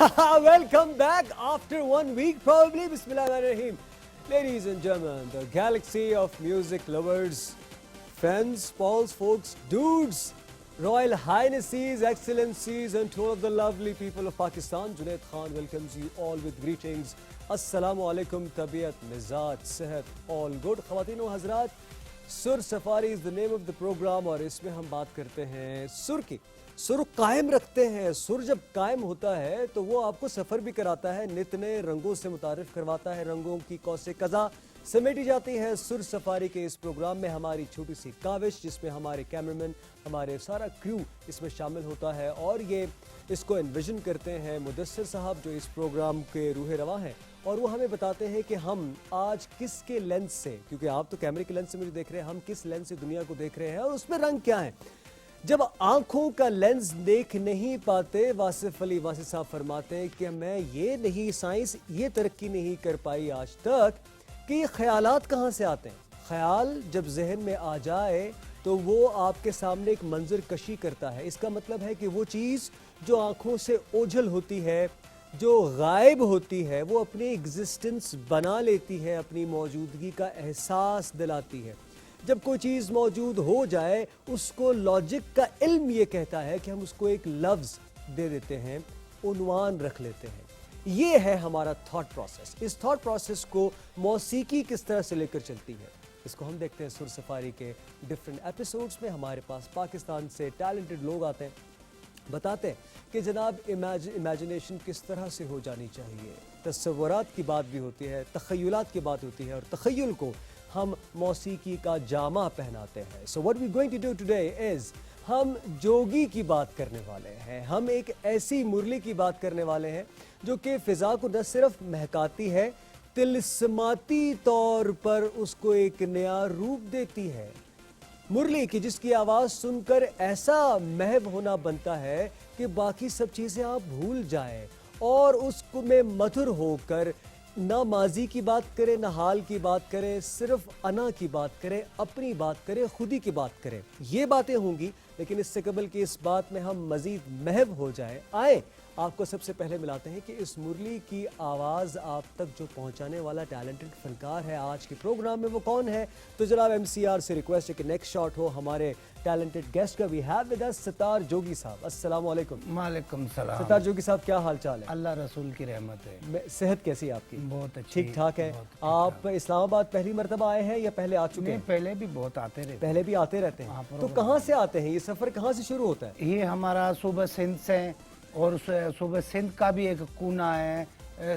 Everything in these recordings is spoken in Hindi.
Welcome back after 1 week, probably. Bismillahirrahmanirrahim. Ladies and gentlemen, the galaxy of music lovers, friends, pals, folks, dudes, Royal Highnesses, Excellencies, and to all of the lovely people of Pakistan, Junaid Khan welcomes you all with greetings. Assalamu alaikum, tabiat, mizaj, sehat, all good. Khawateen o Hazrat, Sur Safari is the name of the program और इसमें हम बात करते हैं सुर की। सुर कायम रखते हैं। सुर जब कायम होता है तो वो आपको सफ़र भी कराता है, नित नए रंगों से मुतारिफ करवाता है, रंगों की कौसे कज़ा समेटी जाती है। सुर सफारी के इस प्रोग्राम में हमारी छोटी सी काविश, जिसमें हमारे कैमरामैन, हमारे सारा क्रू इसमें शामिल होता है और ये इसको एनविजन करते हैं मुदस्सिर साहब, जो इस प्रोग्राम के रूह रवा हैं, और वो हमें बताते हैं कि हम आज किसके लेंस से, क्योंकि आप तो कैमरे के लेंस से मुझे देख रहे हैं, हम किस लेंस से दुनिया को देख रहे हैं और उसमें रंग क्या है। जब आंखों का लेंस देख नहीं पाते, वासिफ अली वासिफ साहब फरमाते हैं कि मैं ये नहीं, साइंस ये तरक्की नहीं कर पाई आज तक कि ये ख्यालात कहाँ से आते हैं। ख्याल जब जहन में आ जाए तो वो आपके सामने एक मंजर कशी करता है। इसका मतलब है कि वो चीज़ जो आंखों से ओझल होती है, जो गायब होती है, वो अपनी एग्जिस्टेंस बना लेती है, अपनी मौजूदगी का एहसास दिलाती है। जब कोई चीज़ मौजूद हो जाए, उसको लॉजिक का इल्म ये कहता है कि हम उसको एक लफ्ज़ दे देते हैं, उन्वान रख लेते हैं। ये है हमारा थॉट प्रोसेस। इस थॉट प्रोसेस को मौसीकी किस तरह से लेकर चलती है, इसको हम देखते हैं सुर सफारी के डिफरेंट एपिसोड्स में। हमारे पास पाकिस्तान से टैलेंटेड लोग आते हैं, बताते हैं कि जनाब इमेजिनेशन किस तरह से हो जानी चाहिए। तस्वुरात की बात भी होती है, तख़य्युलात की बात होती है, और तख़य्युल को हम मौसीकी का जामा पहनाते हैं। So what we going to do today is, हम जोगी की बात करने वाले हैं। हम एक ऐसी मुरली की बात करने वाले हैं जो कि फ़िज़ा को न सिर्फ महकाती है, तिलस्माती तौर पर उसको एक नया रूप देती है। मुरली की जिसकी आवाज़ सुनकर ऐसा महव होना बनता है कि बाकी सब चीज़ें आप भूल जाएं और उसको में मधुर होकर ना माजी की बात करें, ना हाल की बात करें, सिर्फ अना की बात करें, अपनी बात करें, खुदी की बात करें। ये बातें होंगी, लेकिन इससे कबल कि इस बात में हम मज़ीद महव हो जाएं, आए आपको सबसे पहले मिलाते हैं कि इस मुरली की आवाज़ आप तक जो पहुंचाने वाला टैलेंटेड फनकार है आज के प्रोग्राम में, वो कौन है। तो जनाब एमसीआर से रिक्वेस्ट है कि नेक्स्ट शॉट हो हमारे टैलेंटेड गेस्ट का। We have with us Sitar Jogi साहब। अस्सलाम वालेकुम। वालेकुम सलाम। सितार जोगी साहब, क्या हाल चाल है? अल्लाह रसूल की रहमत है। सेहत कैसी है आपकी? बहुत अच्छी, ठीक ठाक है। आप इस्लामाबाद पहली मरतबा आए हैं या पहले आ चुके हैं? पहले भी बहुत आते रहे। पहले भी आते रहते हैं। तो कहाँ से आते हैं, ये सफ़र कहाँ से शुरू होता है? ये हमारा सूबा सिंध से, और सूबा सिंध का भी एक कोना है,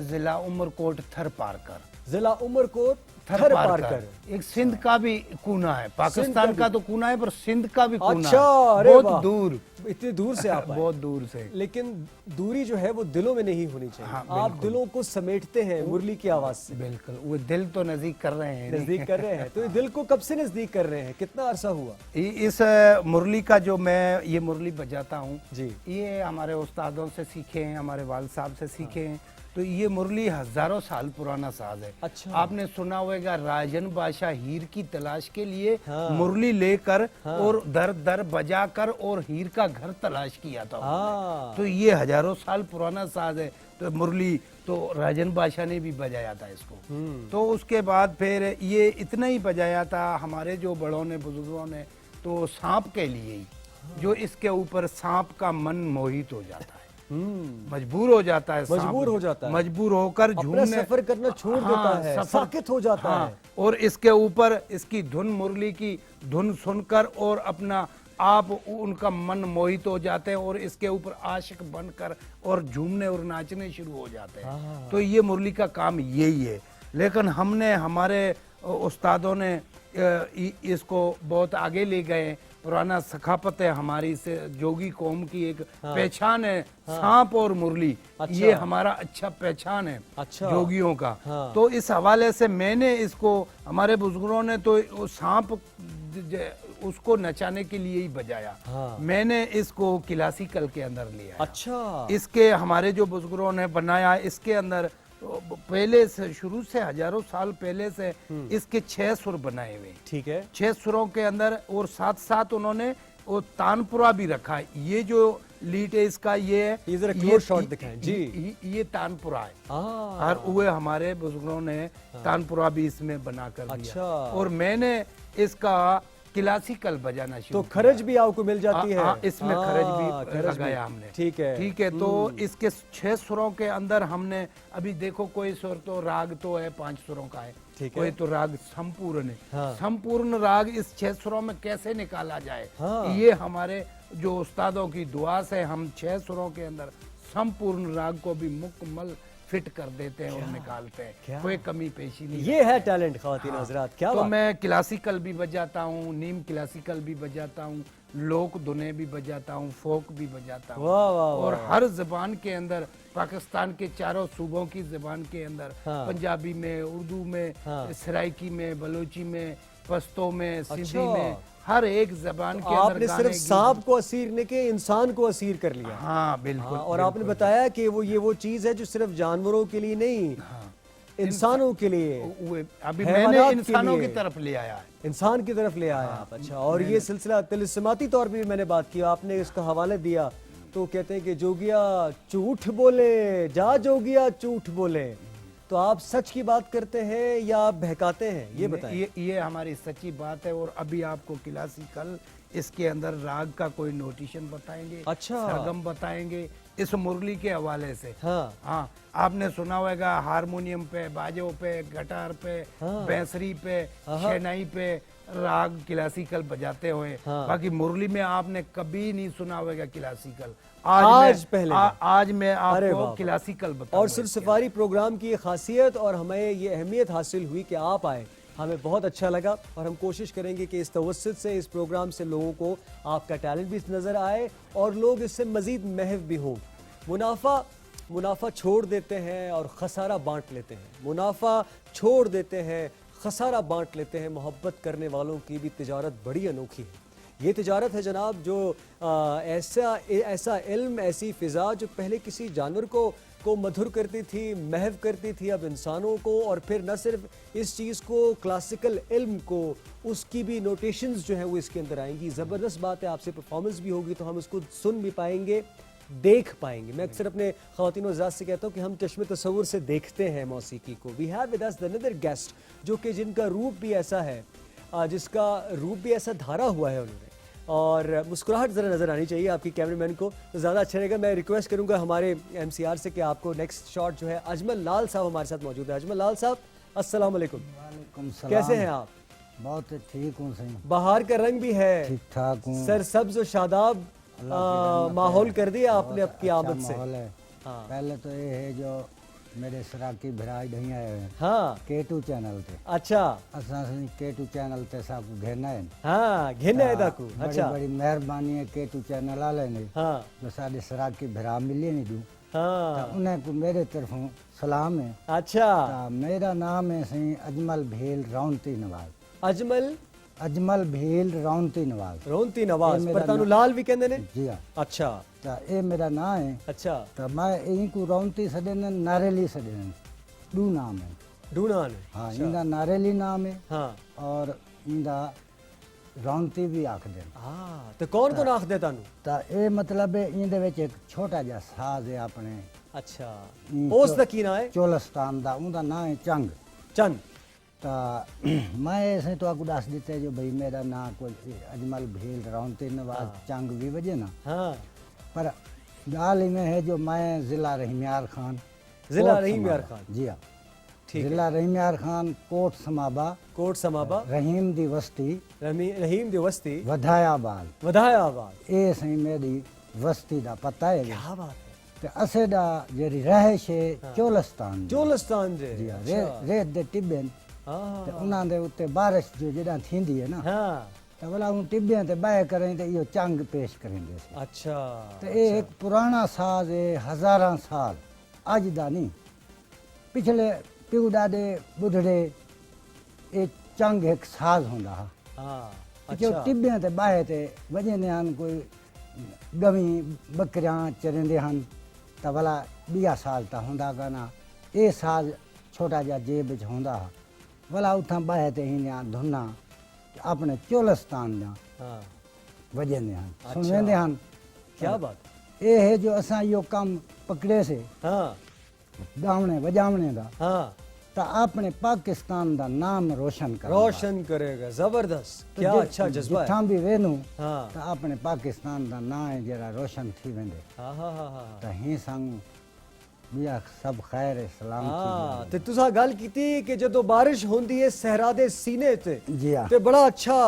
ज़िला उमरकोट थर पार कर। ज़िला उमरकोट थर पार कर एक सिंध का भी कोना है। पाकिस्तान का तो कोना है, पर सिंध का भी कोना है। बहुत दूर, इतनी दूर से आप बहुत दूर से। लेकिन दूरी जो है वो दिलों में नहीं होनी चाहिए। हाँ, आप दिलों को समेटते हैं मुरली की आवाज़ से। बिल्कुल, वो दिल तो नज़दीक कर रहे हैं। नज़दीक कर रहे हैं। तो ये दिल को कब से नज़दीक कर रहे हैं, कितना अरसा हुआ? इस मुरली का जो मैं ये मुरली बजाता हूँ जी, ये हमारे उस्तादों से सीखे हैं, हमारे वालिद साहब से सीखे हैं। तो ये मुरली हजारों साल पुराना साज है। अच्छा। आपने सुना होगा, राजन बादशाह हीर की तलाश के लिए मुरली लेकर और दर दर बजाकर और हीर का घर तलाश किया था। तो ये हजारों साल पुराना साज है। तो मुरली तो राजन बादशाह ने भी बजाया था इसको। तो उसके बाद फिर ये इतना ही बजाया था हमारे जो बड़ों ने, बुजुर्गों ने, तो सांप के लिए ही, जो इसके ऊपर सांप का मन मोहित हो जाता है, मजबूर हो जाता है, मजबूर होकर झूमने, सफर करना छोड़ देता है, साकित हो जाता है। और इसके ऊपर इसकी धुन, मुरली की धुन सुनकर और अपना आप उनका मन मोहित हो जाते हैं और इसके ऊपर आशिक बनकर और झूमने और नाचने शुरू हो जाते हैं। तो ये मुरली का काम यही है। लेकिन हमने, हमारे उस्तादों ने इसको बहुत आगे ले गए। पुराना सकाफत है हमारी, से जोगी कौम की एक पहचान है, सांप और मुरली। ये हमारा अच्छा पहचान है जोगियों का। तो इस हवाले से मैंने इसको, हमारे बुजुर्गों ने तो सांप उसको नचाने के लिए ही बजाया। मैंने इसको क्लासिकल के अंदर लिया। अच्छा। इसके हमारे जो बुजुर्गों ने बनाया, इसके अंदर पहले से, शुरू से हजारों साल पहले से इसके 6 सुर बनाए हुए। ठीक है। 6 सुरों के अंदर, और साथ साथ उन्होंने और तानपुरा भी रखा है। ये जो लीट है इसका ये है, ये जरा close shot दिखाएं जी। ये तानपुरा है। हाँ। और वो हमारे बुजुर्गों ने तानपुरा भी इसमें बना कर दिया। अच्छा। और मैंने इसका क्लासिकल बजाना शुरू तो खरज भी आपको मिल जाती है। इसमें खरज भी लगाया हमने। ठीक है, ठीक है। तो इसके 6 सुरों के अंदर हमने अभी देखो, कोई सुर तो राग तो है 5 सुरों का है, कोई तो राग संपूर्ण है। हाँ। संपूर्ण राग इस 6 सुरों में कैसे निकाला जाए, हाँ। ये हमारे जो उस्तादों की दुआ से हम 6 सुरों के अंदर संपूर्ण राग को भी मुकम्मल फिट कर देते हैं और निकालते हैं, कोई कमी पेशी नहीं। ये है टैलेंट ख़वातीन हज़रात। क्या तो बात। मैं क्लासिकल भी बजाता हूँ, नीम क्लासिकल भी बजाता हूँ, लोक धुने भी बजाता हूँ, फोक भी बजाता हूँ। वाह वाह और वाह। हर जबान के अंदर, पाकिस्तान के चारों सूबों की जबान के अंदर, हाँ। पंजाबी में, उर्दू में, हाँ। सराइकी में, बलोची में, पश्तो में, सिंधी अच्छा। में, हर एक जबान के अंदर आपने सिर्फ गाने सांप को असीर ने के इंसान को असीर कर लिया। हाँ बिल्कुल। हाँ, और आपने बताया कि वो चीज है जो सिर्फ जानवरों के लिए नहीं, इंसानों के लिए, अभी हैवानात मैंने के इंसानों लिए। की तरफ ले आया है। इंसान की तरफ ले आया आप। अच्छा। और ये सिलसिला तिलिस्माती तौर पे भी मैंने बात की, आपने इसका हवाला दिया तो कहते हैं कि जोगिया झूठ बोले, जा जोगिया झूठ बोले। तो आप सच की बात करते हैं या आप बहकाते हैं, ये बताएं। ये हमारी सच्ची बात है। और अभी आपको क्लासिकल इसके अंदर राग का कोई नोटेशन बताएंगे, अच्छा। सरगम बताएंगे इस मुरली के हवाले से। हाँ। हाँ, आपने सुना होगा हारमोनियम पे, बाजों पे, गिटार पे, हाँ। बैंसरी पे, शहनाई पे राग क्लासिकल बजाते हुए। हाँ। बाकी मुरली में आपने कभी नहीं सुना होगा क्लासिकल। आज पहले आज मैं अरे आपको वाह। क्लासिकल बताऊंगा। और सिर्फ सफारी प्रोग्राम की ये खासियत और हमें ये अहमियत हासिल हुई कि आप आए, हमें बहुत अच्छा लगा। और हम कोशिश करेंगे कि इस तवस्सुत से, इस प्रोग्राम से लोगों को आपका टैलेंट भी नज़र आए और लोग इससे मज़ीद महव भी हों। मुनाफा छोड़ देते हैं और खसारा बांट लेते हैं, मुनाफा छोड़ देते हैं, खसारा बांट लेते हैं। मोहब्बत करने वालों की भी तिजारत बड़ी अनोखी है। ये तिजारत है जनाब जो ऐसा इल्म, ऐसी फ़िज़ा जो पहले किसी जानवर को मधुर करती थी, महव करती थी, अब इंसानों को। और फिर न सिर्फ इस चीज़ को, क्लासिकल इल्म को, उसकी भी नोटेशंस जो हैं वो इसके अंदर आएंगी। ज़बरदस्त बात है, आपसे परफॉर्मेंस भी होगी तो हम उसको सुन भी पाएंगे, देख पाएंगे। मैं अक्सर अपने ख़वातीन व हज़रात से कहता हूँ कि हम चश्मे तसव्वुर से देखते हैं मौसीकी को। We have with us another guest जो कि जिनका रूप भी ऐसा है, जिसका रूप भी ऐसा धारा हुआ है उन्होंने, और मुस्कुराहट ज़रा नज़र आनी चाहिए आपकी कैमरामैन को, तो ज़्यादा अच्छा रहेगा। मैं रिक्वेस्ट करूँगा हमारे एमसीआर से कि आपको नेक्स्ट शॉट जो है, अजमल लाल साहब हमारे साथ मौजूद है। अजमल लाल साहब, अस्सलाम वालेकुम। वालेकुम सलाम। कैसे हैं आप? बहुत ठीक हूँ सही, बाहर का रंग भी है, ठीक ठाक हूँ। सर सब्ज और शादाब माहौल कर दिया आपने बहुत आपकी अच्छा आमद से। माहौल है। हाँ। पहले तो ये है जो मेरे सराकी भराज ढही आए हैं हाँ। K2 चैनल ते, अच्छा। असां K2 चैनल ते सब घेरना है। हाँ, घिन है दाकू। बड़ी अच्छा। बड़ी मेहरबानी है K2 चैनल वाले ने हाँ जो साडे सराकी भरा मिले नहीं दू, हाँ। उन्हें को मेरे तरफों सलाम है। अच्छा। मेरा नाम है सही अजमल भेल रौनती नवाज। अजमल अजमल भेल रौनती नवाज। रोनती नवाज, ये मेरा पर तानू लाल भी कहंदे ने। जी हाँ। अच्छा तो ये मेरा नाम है। अच्छा। तो मैं यहीं को रौनती सदेन नारेली सदेन दू नाम है। ढूंढा ने। हाँ, इंदा नारेली नाम है हाँ और इंदा रौनती भी आख देन। हाँ, तो कौन कौन आख दे तानू? तो ये मतलब है इंदे विच एक छोटा जा साज है अपने अच्छा, हम्म, उस दा की ना है? चोलस्तान दा, उनका नाम है चंग। चंद। तो मैं ऐसे तो आपको दस देते जो भाई मेरा नाम कोई अजमल भील रौनती नवाज चंग भी वजे ना, हाँ। पर गाल में है जो मैं ज़िला रहीमयार खान, जिला कोट रहीमयार समाबा। खान। जी हाँ, ठीक है। ज़िला रहीमयार खान, कोट समाबा, कोट समाबा, रहीम दी वस्ती, रहीम दी वस्ती, वधायाबाद। वधायाबाद। ये सही मेरी वस्ती दा पता है। क्या बात है। ते असे दा जेरी रहिश है चोलस्तान दी। चोलस्तान जे। जी हाँ, अच्छा। रेत दे टिब्बेन हाँ ते उन्हां दे उत्ते बारिश जो जड़ा थींदी है ना, हाँ। ते भला उन टिब्बें ते बाय करें ते इहो चंग पेश करेंदे सी। अच्छा। ते ये एक पुराना साज है, हज़ारां साल अज दा नहीं। पिछले प्यू दादे बुढ़ड़े ये चंग एक साज होंदा हा। हाँ। जो अच्छा। टिब्बें ते बाहे ते वजने हन, कोई गवी बकरियां चरंदे हन, तो भला 20 साल ता होंदा गाना। ये साज छोटा जा जेब च होंदा हा, भला उठां बाहे ते हियां धुना अपने चोलस्तान जा। हाँ। वजंदे हन अच्छा। सुनवेंदे हन क्या बात ये है जो असां इहो कम पकड़े से हाँ गावणे वजावणे दा हाँ तो अपने पाकिस्तान दा नाम रोशन कर रोशन करेगा जबरदस्त क्या अच्छा जज्बा है जिथां भी वेनू हाँ तो अपने पाकिस्तान दा नाम है जरा रोशन थी वेंदे हाँ हाँ हाँ हाँ तो ही संग बिया सब खैर है सलाम हाँ ते तुसा गल कीती कि जदों बारिश होंदी है सहरा दे सीने ते जी हाँ ਤੇ ਬੜਾ ਅੱਛਾ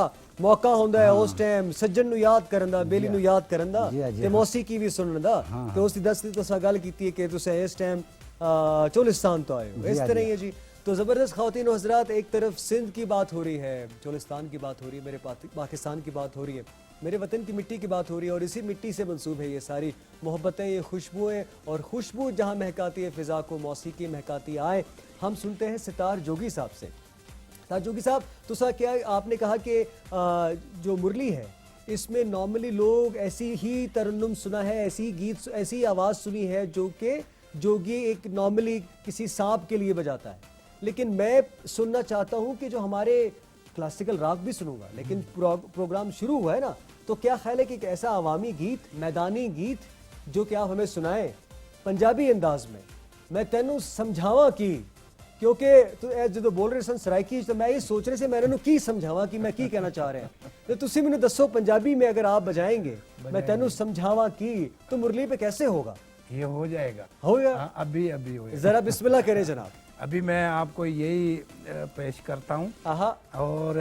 ਮੌਕਾ ਹੁੰਦਾ ਹੈ ਉਸ ਟਾਈਮ ਸੱਜਣ ਨੂੰ ਯਾਦ ਕਰਨ ਦਾ ਬੇਲੀ ਨੂੰ ਯਾਦ ਕਰਨ ਦਾ ਜੀ ਹਾਂ, ਜੀ ਤੇ ਹਾਂ। ਮੌਸੀਕੀ ਵੀ ਸੁਣਨ ਦਾ ਹਾਂ, ਤੇ ਉਸ ਦੀ ਦੱਸਦੀ ਤੁਸੀਂ ਗੱਲ ਕੀਤੀ ਹੈ ਕਿ ਤੁਸੀਂ ਇਸ ਟਾਈਮ चोलिस्तान तो आए हो जी इस हाँ, तरह जी ही है जी तो ज़बरदस्त ख़वातीन और हज़रात एक तरफ सिंध की बात हो रही है चोलिस्तान की बात हो रही है मेरे पाकिस्तान की बात हो रही है मेरे वतन की मिट्टी की बात हो रही है और इसी मिट्टी से मंसूब है ये सारी मोहब्बतें ये खुशबुएँ और खुशबू जहाँ महकाती है फ़िज़ा को मौसीकी महकाती आए हम सुनते हैं सितार जोगी साहब से सितार जोगी साहब तुसा क्या आपने कहा कि जो मुरली है इसमें नॉर्मली लोग ऐसी ही तरन्नुम सुना है ऐसी गीत ऐसी आवाज़ सुनी है जो कि जोगी एक नॉर्मली किसी सांप के लिए बजाता है लेकिन मैं सुनना चाहता हूँ कि जो हमारे क्लासिकल राग भी सुनूंगा लेकिन प्रोग्राम शुरू हुआ है ना तो क्या ख्याल है कि एक ऐसा अवामी गीत मैदानी गीत जो कि आप हमें सुनाएं पंजाबी अंदाज में मैं तेनू समझावा की क्योंकि तू जो बोल रहे सन सराइकी तो मैं ये सोच रहे से मैं इन्होंने की समझावा कि मैं की कहना चाह रहे हैं तो तुसी मैंने दसो पंजाबी में अगर आप बजाएंगे मैं तेनू समझावा की तो मुरली पे कैसे होगा ये हो जाएगा हो गया हाँ, अभी अभी हो जाएगा। जरा बिस्मिल्लाह करें जनाब अभी मैं आपको यही पेश करता हूँ आहा और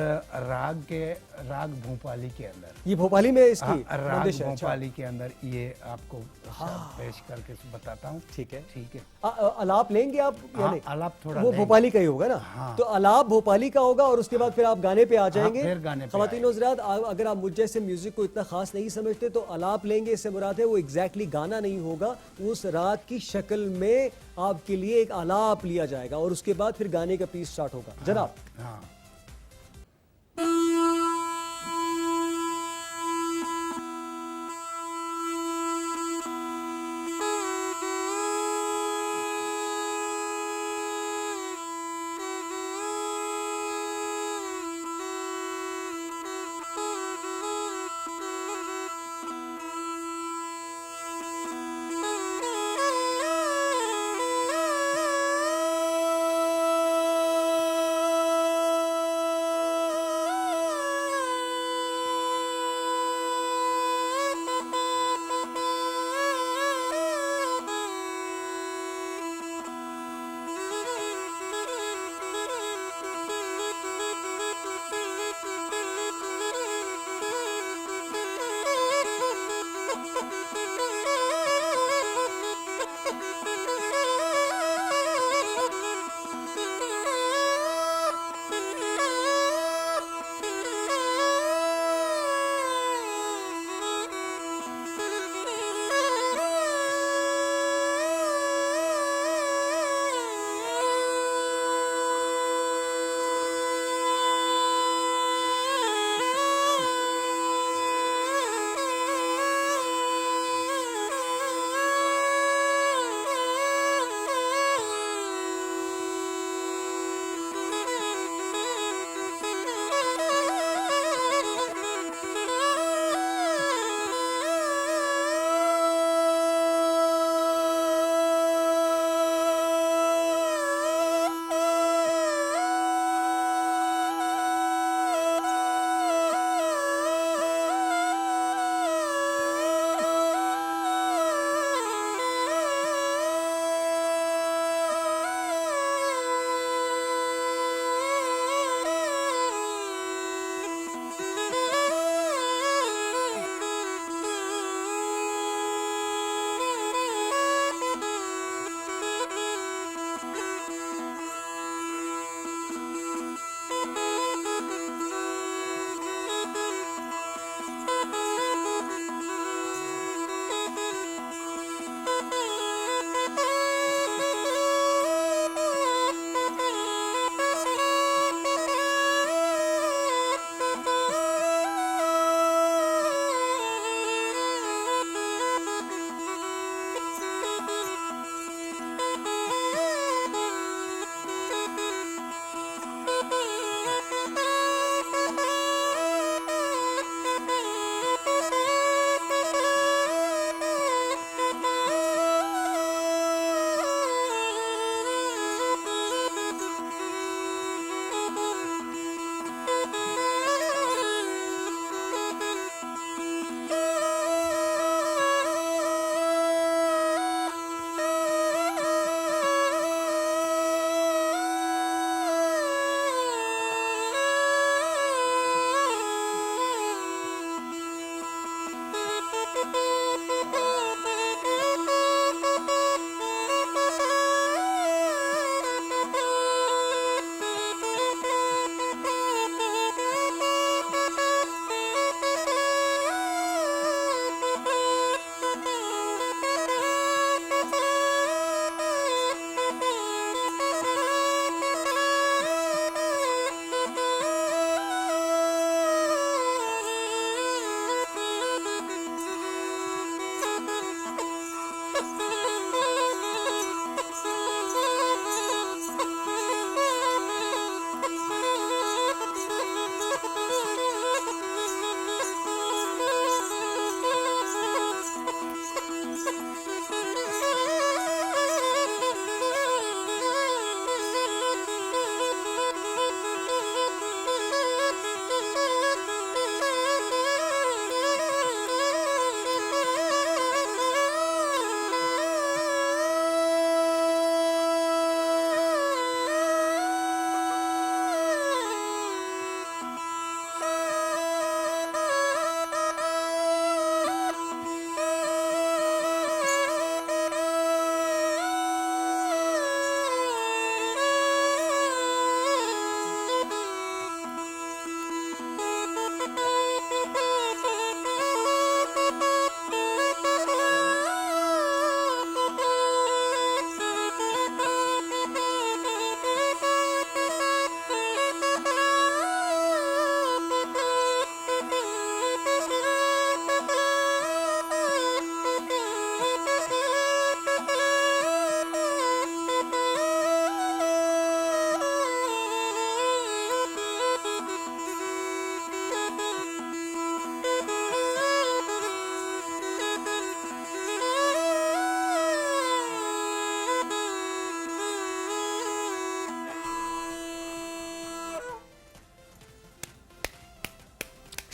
राग भोपाली के अंदर ये भोपाली में इसकी राग बंदिश है अच्छा। भोपाली के अंदर ये आपको पेश करके बताता हूँ ठीक है ठीक है अलाप लेंगे आप या हाँ, नहीं? अलाप थोड़ा वो लेंगे। भोपाली का ही होगा ना हाँ। तो अलाप भोपाली का होगा और उसके बाद फिर आप गाने पे आ जाएंगे फिर गाने पे ख़वातीन और हज़रात अगर आप मुझ जैसे म्यूजिक को इतना खास नहीं समझते तो अलाप लेंगे इससे मुराद है वो एग्जैक्टली गाना नहीं होगा उस राग की शक्ल में आपके लिए एक अलाप लिया जाएगा और उसके बाद फिर गाने का पीस स्टार्ट होगा जनाब हाँ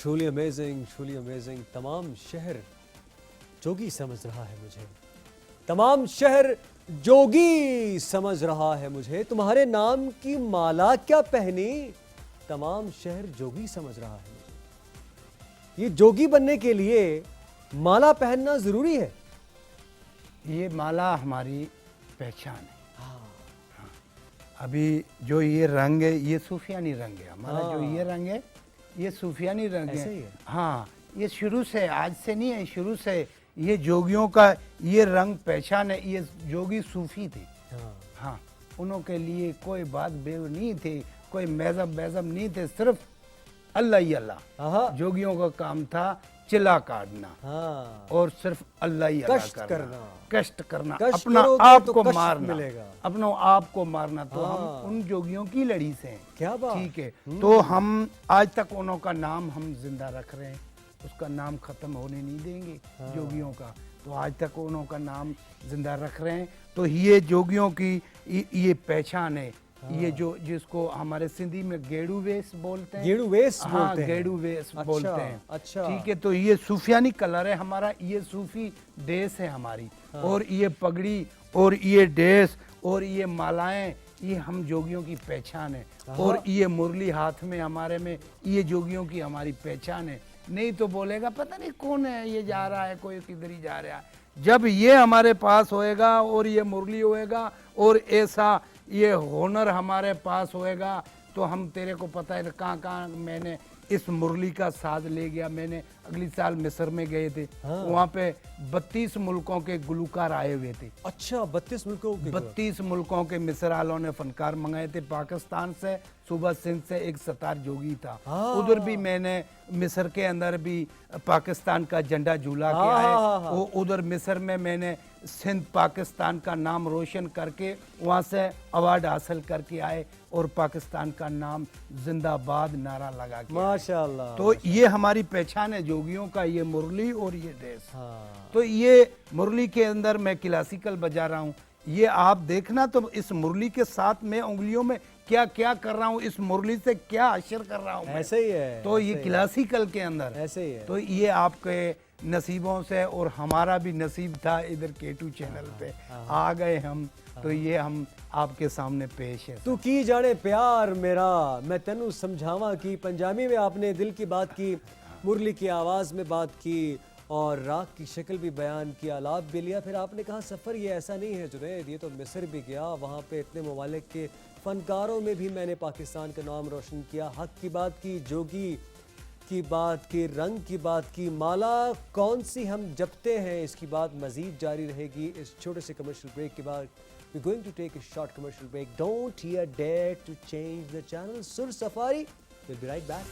truly amazing. तमाम शहर जोगी समझ रहा है मुझे, तमाम शहर जोगी समझ रहा है मुझे, तुम्हारे नाम की माला क्या पहनी, तमाम शहर जोगी समझ रहा है मुझे। ये जोगी बनने के लिए माला पहनना जरूरी है। ये माला हमारी पहचान है। अभी जो ये रंग है ये सूफियानी रंग है हमारा। जो ये रंग है ये सूफियानी रंग ऐसे ही है। हाँ, ये शुरू से, आज से नहीं है, शुरू से ये जोगियों का ये रंग पहचान है। ये जोगी सूफी थे। हाँ, उनके लिए कोई बात बेव नहीं थी, कोई मजहब नहीं थे, सिर्फ अल्लाह ही अल्लाह। जोगियों का काम था चिल्ला काटना और सिर्फ अल्लाह ही अल्लाह कष्ट करना, अपना आप को मारना, अपना आप को मारना। तो हम उन जोगियों की लड़ी से हैं। क्या बात, ठीक है। तो हम आज तक उनका नाम हम जिंदा रख रहे हैं, उसका नाम खत्म होने नहीं देंगे जोगियों का। तो आज तक उनका नाम जिंदा रख रहे हैं। तो ये जोगियों की ये पहचान है। ये जो जिसको हमारे सिंधी में गेड़ू वेश बोलते हैं। गेड़ू वेश हाँ, बोलते हैं। गेड़ू वेश बोलते हैं। अच्छा, ठीक है। तो ये सूफियानी कलर है हमारा, ये सूफी ड्रेस है हमारी। और ये पगड़ी और ये ड्रेस और ये मालाएं, ये हम जोगियों की पहचान है। और ये मुरली हाथ में हमारे में, ये जोगियों की हमारी पहचान है। नहीं तो बोलेगा पता नहीं कौन है, ये जा रहा है, कोई किधर ही जा रहा है। जब ये हमारे पास होएगा और ये मुरली होएगा और ऐसा ये होनर हमारे पास होएगा, तो हम, तेरे को पता है कहाँ कहाँ मैंने इस मुरली का साज ले गया। मैंने अगली साल मिस्र में गए थे। वहाँ पे 32 मुल्कों के गुलकार आए हुए थे। अच्छा, 32 मुल्कों के 32 मुल्कों के मिस्र वालों ने फनकार मंगाए थे। पाकिस्तान से, सूबा सिंध से एक सतार जोगी था। उधर भी मैंने मिस्र के अंदर भी पाकिस्तान का झंडा झूला के आए। उधर मिस्र में मैंने सिंध पाकिस्तान का नाम रोशन करके वहाँ से अवार्ड हासिल करके आए और पाकिस्तान का नाम जिंदाबाद नारा लगा के। माशाल्लाह। तो ये हमारी पहचान है जोगियों का, ये मुरली और ये ड्रेस। तो ये मुरली के अंदर मैं क्लासिकल बजा रहा हूँ। ये आप देखना, तो इस मुरली के साथ मैं उंगलियों में क्या क्या कर रहा हूँ, इस मुरली से क्या अशर कर रहा हूँ। ऐसे ही है। तो ये क्लासिकल के अंदर ऐसे ही है। तो ये आपके नसीबों से, और हमारा भी नसीब था, इधर K2 चैनल पे आ गए हम। तो ये हम आपके सामने पेश है। तू की जाने प्यार मेरा, मैं तेनू समझावा की। पंजाबी में आपने दिल की बात की, मुरली की आवाज़ में बात की और राग की शक्ल भी बयान किया, आलाप भी लिया। फिर आपने कहा सफ़र ये ऐसा नहीं है जुनैद, ये तो मिस्र भी गया, वहाँ पे इतने ममालिक के फ़नकारों में भी मैंने पाकिस्तान का नाम रोशन किया। हक की बात की, जोगी की बात की, रंग की बात की, माला कौन सी हम जपते हैं, इसकी बात मज़ीद जारी रहेगी इस छोटे से कमर्शियल ब्रेक के बाद। We're going to take a short commercial break. Don't you dare to change the channel. Sur Safari. We'll be right back.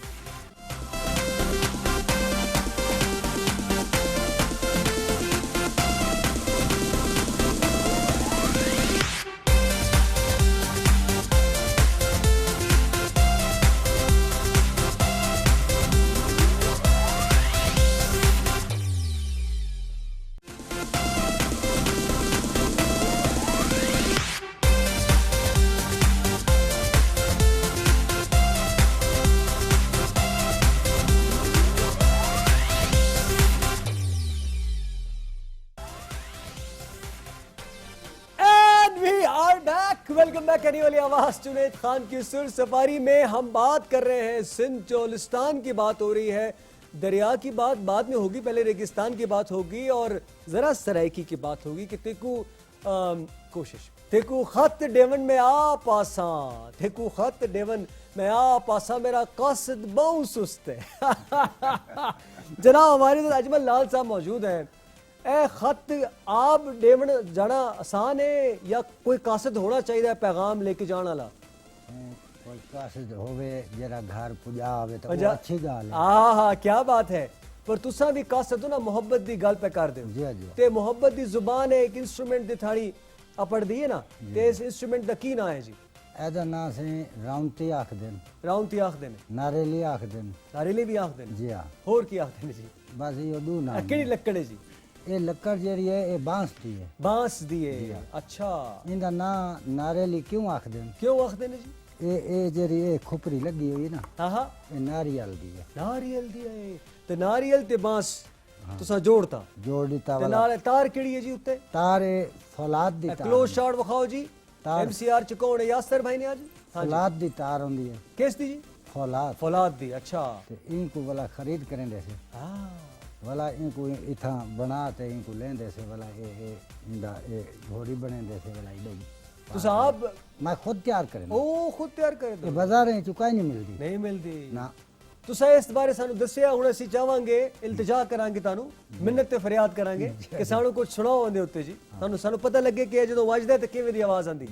Welcome back. कहने वाली आवाज जुनैद खान की सुर सफारी में हम बात कर रहे हैं सिंध चोलिस्तान की बात हो रही है। दरिया की बात बाद में होगी, पहले रेगिस्तान की बात होगी और जरा सराइकी की बात होगी कि तेकू कोशिश तेकू खत डेवन में आ पासा, तेकू खत डेवन में आ पासा, मेरा कासिद बहु सुस्त है। जनाब हमारे साथ अजमल लाल साहब मौजूद हैं। ए खत आप डेवन जाना आसान है या कोई कासिद होना चाहिए पैगाम लेके जाने वाला? कोई कासिद होवे जरा घर पुजा आवे तो वो अच्छी गाल है। हाँ, क्या बात है। पर तुसा भी कासिद हो ना, मोहब्बत दी गल पे कर दे। जी जी। ते मोहब्बत दी जुबान है, एक इंस्ट्रूमेंट दी थाड़ी अपड़ दी है ना, ते इस इंस्ट्रूमेंट दा की ना है जी? एदा ना से राउंती आख देन, राउंती आख देने, नारेली आख देन, नारेले भी आख देने जी हाँ। होर की आख देने जी? बस ये दो ना। केड़ी लकड़ है जी? ये लकड़ जेरी है ये बांस दी है। बांस दी है। अच्छा, इंदा ना नारेली क्यों आख देन? क्यों आख देने जी? ਇਹ ਜਿਹੜੀ ਇਹ ਖੁਪਰੀ ਲੱਗੀ ਹੋਈ ਨਾ हाँ हाँ ਇਹ ਨਾਰੀਅਲ ਦੀ ਹੈ नारियल दिया है ते नारियल ते बांस तुसा जोड़ता ਜੋੜ ਦਿੱਤਾ ते ਵਾਲਾ नाल तार केड़ी है जी उत्ते ਤਾਰੇ ਫੌਲਾਦ ਦੀ ਤਾਰ क्लोज शॉट विखाओ जी तार। एमसीआर च कौन है यासर भाई ने आज हाँ जी ਫੌਲਾਦ ਦੀ ਤਾਰ ਹੁੰਦੀ ਹੈ किस दी जी ਫੌਲਾਦ फौलाद दी अच्छा ਤੇ ਇनको ਵਾਲਾ ਖਰੀਦ ਕਰਿੰਦੇ ਸੀ हाँ ਵਾਲਾ ਇनको ਇਥਾਂ ਬਣਾ ਤੇ ਇनको ਲੈਂਦੇ ਸੀ ਵਾਲਾ ਇਹ ਇੰਦਾ ਇਹ ਘੋੜੀ ਬਣਾਉਂਦੇ ਸੀ ਵਾਲਾ ਇਹ तुसा आप ਮੈਂ ਖੁਦ ਤਿਆਰ ਕਰਿੰਦਾ ओ खुद तैयार कर ਇਹ दो ਬਾਜ਼ਾਰਾਂ ਚ ਕਾਈ ਨਹੀਂ ਮਿਲਦੀ नहीं मिलदी ਨਾ तुसा इस बारे सानू दस्सिया हुण ਅਸੀਂ ਚਾਹਾਂਗੇ ਇਲਤਜਾ ਕਰਾਂਗੇ ਤੁਹਾਨੂੰ ਮਿੰਨਤ ਤੇ ਫਰਿਆਦ ਕਰਾਂਗੇ ਕਿ ਸਾਨੂੰ ਕੁਝ ਸੁਣਾਓ ਉਹਦੇ ਉੱਤੇ ਜੀ ਸਾਨੂੰ ਪਤਾ ਲੱਗੇ ਕਿ ਇਹ ਜਦੋਂ ਵੱਜਦਾ ਤੇ ਕਿਵੇਂ ਦੀ ਆਵਾਜ਼ ਆਂਦੀ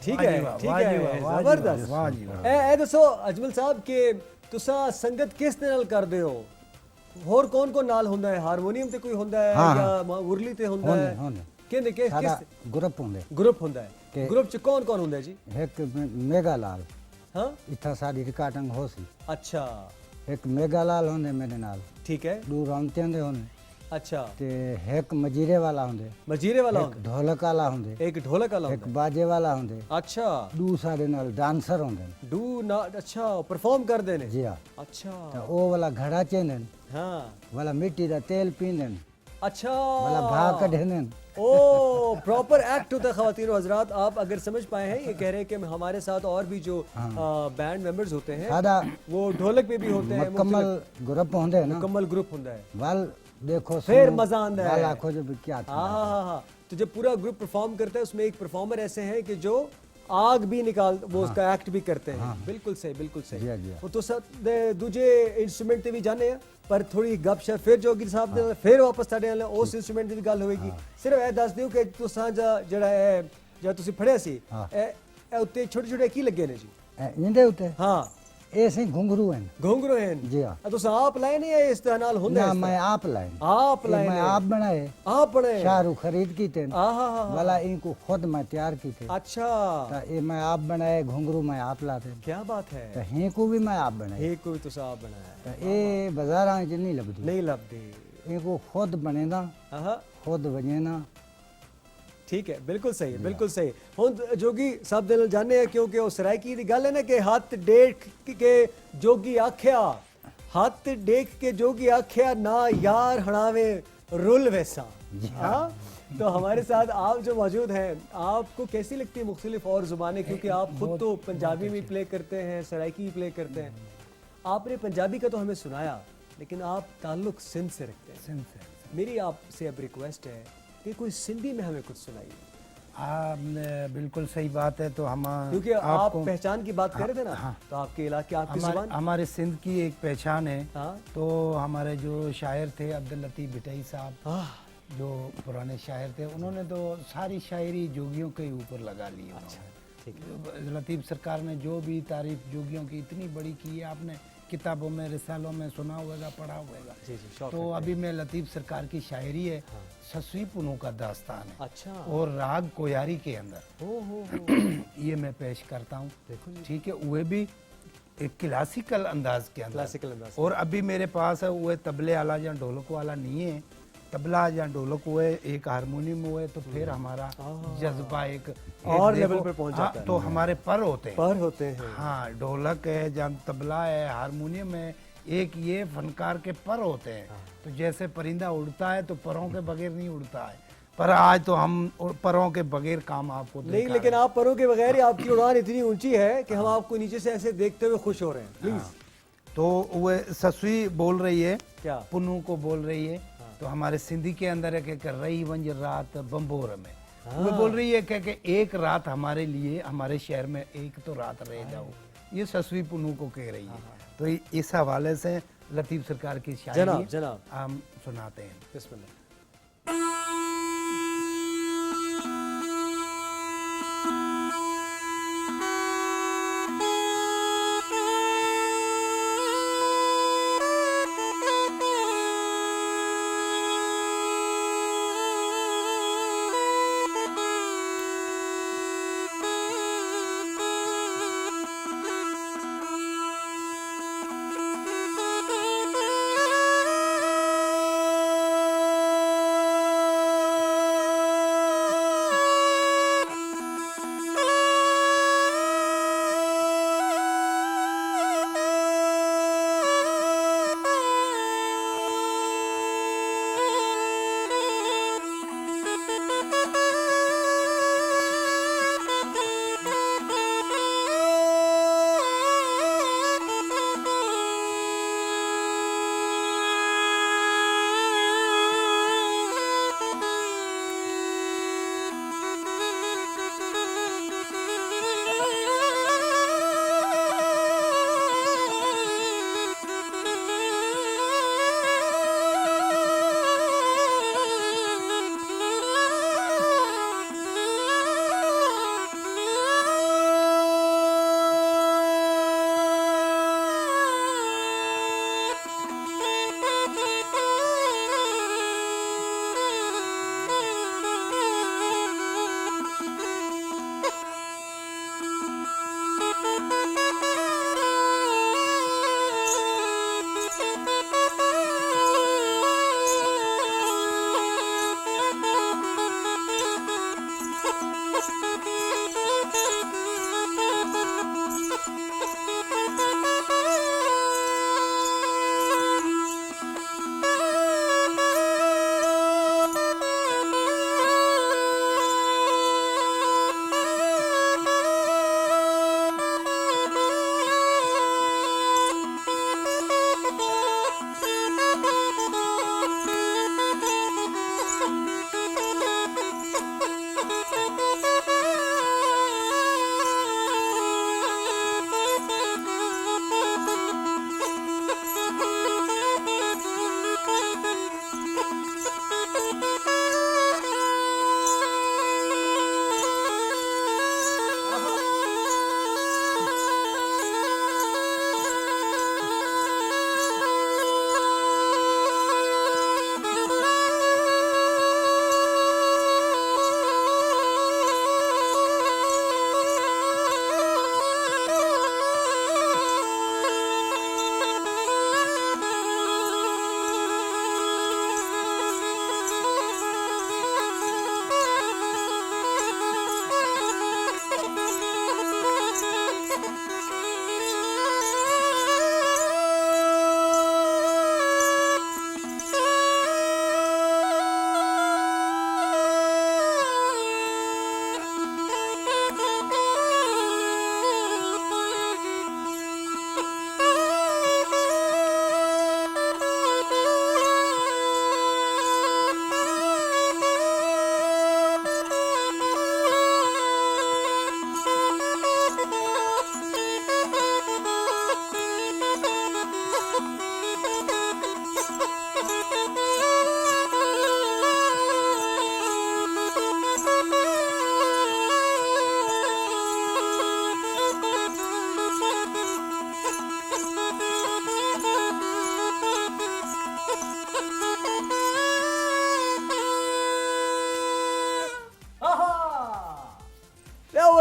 ठीक है ठीक है जबरदस्त वाह जी वाह ए दसो अजमल साहब कि तुसा संगत किस दे नाल करदे हो ਹੋਰ ਕੌਣ ਕੌਣ ਨਾਲ ਹੁੰਦਾ ਹੈ ਹਾਰਮੋਨੀਅਮ ਤੇ ਕੋਈ ਹੁੰਦਾ ਹੈ ਜਾਂ ਉਰਲੀ ਤੇ ਹੁੰਦਾ ਹੈ ਹੁੰਦੇ ਕਿਹਦੇ ਕਿਸ ਸਾਡਾ ਗਰੁੱਪ ਹੁੰਦੇ ਗਰੁੱਪ ਹੁੰਦਾ ਹੈ ਕਿ- ਗਰੁੱਪ ਚ ਕੌਣ ਕੌਣ ਹੁੰਦਾ ਹੈ ਜੀ ਇੱਕ ਮੇਗਾ ਲਾਲ ਹਾਂ ਇੱਥਾ ਸਾਡੀ ਰਿਕਾਰਡਿੰਗ ਹੋ ਸੀ ਅੱਛਾ ਇੱਕ ਮੇਗਾ ਲਾਲ ਹੁੰਦੇ ਮੇਰੇ ਨਾਲ ਠੀਕ ਹੈ ਦੂ ਰੌਂਤਿਆਂ ਦੇ ਹੁੰਦੇ अच्छा ਤੇ ਇੱਕ ਮਜੀਰੇ ਵਾਲਾ ਹੁੰਦੇ मजीरे वाला ਇੱਕ ਢੋਲਕ ਵਾਲਾ ਹੁੰਦੇ एक ढोलक वाला ਇੱਕ होता ਬਾਜੇ ਵਾਲਾ ਹੁੰਦੇ है अच्छा ਦੂ ਸਾਡੇ ਨਾਲ ਡਾਂਸਰ ਹੁੰਦੇ ਨੇ। डू ना अच्छा परफॉर्म कर देने ਜੀ ਹਾਂ अच्छा ਤਾਂ ਉਹ ਵਾਲਾ ਘੜਾ ਚੇਂਦੇ ਨੇ हाँ ਵਾਲਾ ਮਿੱਟੀ ਦਾ ਤੇਲ ਪੀਂਦੇ ਨੇ अच्छा ਵਾਲਾ ਘਾਹ ਕੱਢਦੇ ਨੇ ओ प्रॉपर एक्ट होता है ख्वातीन और हजरात आप अगर समझ पाए हैं ये कह रहे हैं कि हमारे साथ और भी जो बैंड मेंबर्स होते हैं ਸਾਡਾ वो ढोलक पे भी होते हैं ਮੁਕੰਮਲ ਗਰੁੱਪ ਹੁੰਦੇ ਨਾ मुकम्मल ग्रुप होता है ਵੱਲ देखो फिर सुनो, मजा आंदा है। वाल आँखों जो भी क्या था हाँ हाँ हाँ हाँ तो जब पूरा ग्रुप परफॉर्म करता है उसमें एक परफॉर्मर ऐसे हैं कि जो आग भी निकाल वो उसका एक्ट भी करते हैं बिल्कुल सही बिल्कुल जी, सही जी। वो तो सब दूजे इंस्ट्रूमेंट ते भी जाने हैं पर थोड़ी गपशप फिर जोगी साहब दे फिर वापस साडे नाल उस इंस्ट्रूमेंट दी भी गल होएगी सिर्फ ਇਹ ਦੱਸ ਦਿਓ ਕਿ ਤੁਸਾਂ ਜਿਹੜਾ ਹੈ ਜਦ ਤੁਸੀਂ ਫੜਿਆ ਸੀ ਇਹ ਉੱਤੇ ਛੋਟੇ ਛੋਟੇ ਕੀ ਲੱਗੇ ਨੇ ਜੀ इंदे उते ਹਾਂ ये सी घुंघरू हैं घुंघरू हैं जी हाँ ਤੁਸੀਂ ਆਪ ਲਾਏ ਨੇ ਜਾਂ ਇਸ ਦੇ ਨਾਲ ਹੁੰਦੇ ना मैं आप लाए ਆਪ ਲਾਏ मैं ਨੇ आप बनाए ਆਪ ਬਣੇ शाहरुख खरीद की थे ਆਹਾ ਹਾ वाला इनको खुद मैं तैयार की थे अच्छा तो ये मैं आप बनाए घुंघरू मैं आप लाते क्या बात है तो ही को भी मैं आप बनाए एक कोई तुसा आप बनाया तो ये बाजार च नहीं लगती नहीं लभदी इनको खुद बने ना आहा खुद बने ना ठीक है बिल्कुल सही है बिल्कुल सही ਹੁਣ ਜੋਗੀ ਸਾਹਿਬ ਦੇ ਨਾਲ ਜਾਣੇ ਆ ਕਿਉਂਕਿ ਉਹ ਸਰਾਇਕੀ ਦੀ ਗੱਲ ਹੈ ਨਾ ਕਿ ਹੱਥ ਦੇਖ ਕੇ ਜੋਗੀ ਆਖਿਆ ਹੱਥ ਦੇਖ ਕੇ ਜੋਗੀ ਆਖਿਆ ना यार हणावे रुल वैसा हाँ तो हमारे साथ आप जो मौजूद हैं आपको कैसी लगती है मुख्तलिफ और ज़ुबानें क्योंकि आप खुद तो पंजाबी में प्ले करते हैं सराइकी भी प्ले करते हैं आपने पंजाबी का तो हमें सुनाया लेकिन आप ताल्लुक सिंध से रखते हैं मेरी आपसे अब रिक्वेस्ट है कि कोई सिंधी में हमें कुछ सुनाइए आपने बिल्कुल सही बात है तो हम क्योंकि आप पहचान की बात कर रहे थे ना तो आपके इलाके आपकी जुबान हमारे सिंध की एक पहचान है हाँ तो हमारे जो शायर थे अब्दुल लतीफ़ भिटई साहब आह, जो पुराने शायर थे उन्होंने तो सारी शायरी जोगियों के ऊपर लगा ली अच्छा ठीक है लतीफ़ सरकार ने जो भी तारीफ जोगियों की इतनी बड़ी की है आपने किताबों में रिसालों में सुना होगा पढ़ा होगा जी जी शौक तो है। अभी मैं लतीफ़ सरकार की शायरी है ससवी पुनों का दास्तान है अच्छा और राग कोयारी के अंदर हो ये मैं पेश करता हूँ देखो जी ठीक है वह भी एक क्लासिकल अंदाज के अंदर क्लासिकल अंदाज और अभी मेरे पास है वह तबले वाला या ढोलक वाला नहीं है तबला या ढोलक हुए एक हारमोनियम हुए तो फिर हमारा जज्बा एक और देखो, लेवल पे पहुंच हाँ, जाता है। तो हमारे पर होते हैं पर होते हैं हाँ ढोलक है या तबला है हारमोनियम है एक ये फनकार के पर होते हैं तो जैसे परिंदा उड़ता है तो परों के बगैर नहीं उड़ता है पर आज तो हम परों के बगैर काम आपको नहीं, दिखा लेकिन रहे हैं। आप परों के बगैर ही आपकी उड़ान इतनी ऊंची है कि हम आपको नीचे से ऐसे देखते हुए खुश हो रहे हैं। प्लीज। तो वो ससुई बोल रही है, क्या? पुन्नू को बोल रही है, तो हमारे सिंधी के अंदर है कि रही वंज रात बम्बोर में, वो बोल रही है कि एक रात हमारे लिए हमारे शहर में एक तो रात रह जाओ, ये ससुई पुन्नू को कह रही है। तो इस हवाले से लतीफ सरकार की शायरी जनाब हम सुनाते हैं। बिस्मिल्लाह।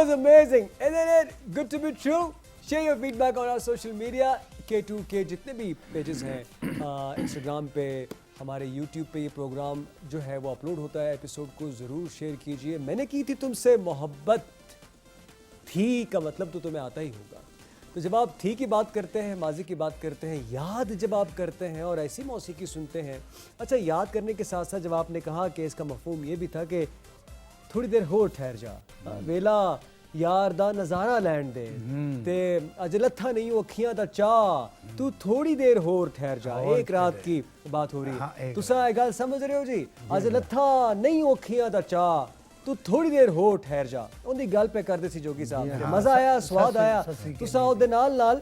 was amazing, isn't it? Good to be true. Share your feedback on our social media. K2K जितने भी पेजेस हैं इंस्टाग्राम पे, हमारे यूट्यूब पे ये प्रोग्राम जो है वो अपलोड होता है। एपिसोड को ज़रूर शेयर कीजिए। मैंने की थी तुमसे मोहब्बत, थी का मतलब तो तुम्हें आता ही होगा। तो जब आप थी की बात करते हैं, माजी की बात करते हैं, याद जब आप करते हैं और ऐसी मौसीकी सुनते हैं, अच्छा याद करने के साथ साथ जब आपने कहा कि इसका मफहूम ये भी था कि थोड़ी देर हो ठहर जा, वेला यार दा नज़ारा लैंड दे ते अज लत्था नहीं वो अखियां दा चाह, तू थोड़ी देर होर ठहर जा। एक रात की बात हो रही है, तुसा एक गल समझ रहे हो जी, अज लत्था नहीं वो अखियां दा चाह, तू थोड़ी देर हो ठहर जा। उनकी गल पे करते सी जोगी साहब, मजा आया, स्वाद आया। तुसा ਉਹਦੇ ਨਾਲ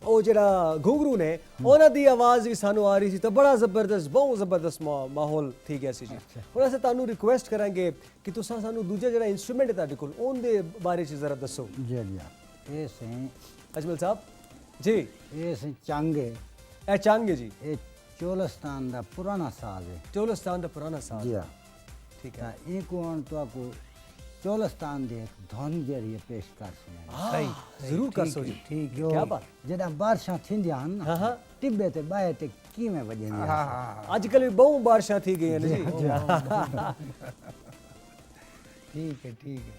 ਉਹ ਜਿਹੜਾ घुंगरू ने ਉਹਨਾਂ ਦੀ ਆਵਾਜ਼ ਵੀ ਸਾਨੂੰ ਆ ਰਹੀ ਸੀ ਤਾਂ ਬੜਾ ਜ਼ਬਰਦਸਤ, ਬਹੁਤ ਜ਼ਬਰਦਸਤ ਮਾਹੌਲ ਠੀਕ ਹੈ ਸੀ ਜੀ। ਹੁਣ ਅਸੀਂ ਤੁਹਾਨੂੰ ਰਿਕੁਐਸਟ ਕਰਾਂਗੇ ਕਿ ਤੁਸੀਂ ਸਾਨੂੰ ਦੂਜਾ ਜਿਹੜਾ ਇਨਸਟਰੂਮੈਂਟ ਹੈ ਤੁਹਾਡੇ ਕੋਲ ਉਹਦੇ ਬਾਰੇ ਚ ਜ਼ਰਾ ਦੱਸੋ। जी जी ये सही अजमल साहब जी, ये सही चंगे ਇਹ ਚੰਗ ਹੈ ਜੀ, ये चोलस्तान का पुराना साज है ਚੋਲਸਤਾਨ ਦਾ ਪੁਰਾਣਾ ਸਾਜ਼ जी हाँ ठीक है। इनको तो आपको चोलस्तान दे एक धुन जरिए पेश कर सुना सही जरूर कर सो जी, ठीक जो क्या बात। जदा बारिशां थींदियां हन हाँ हाँ, टिब्बे ते बाहे ते कीवें वजंदियां हाँ हाँ अजकल भी बहुत बारिशां थी गई हैं जी। ठीक है ठीक है।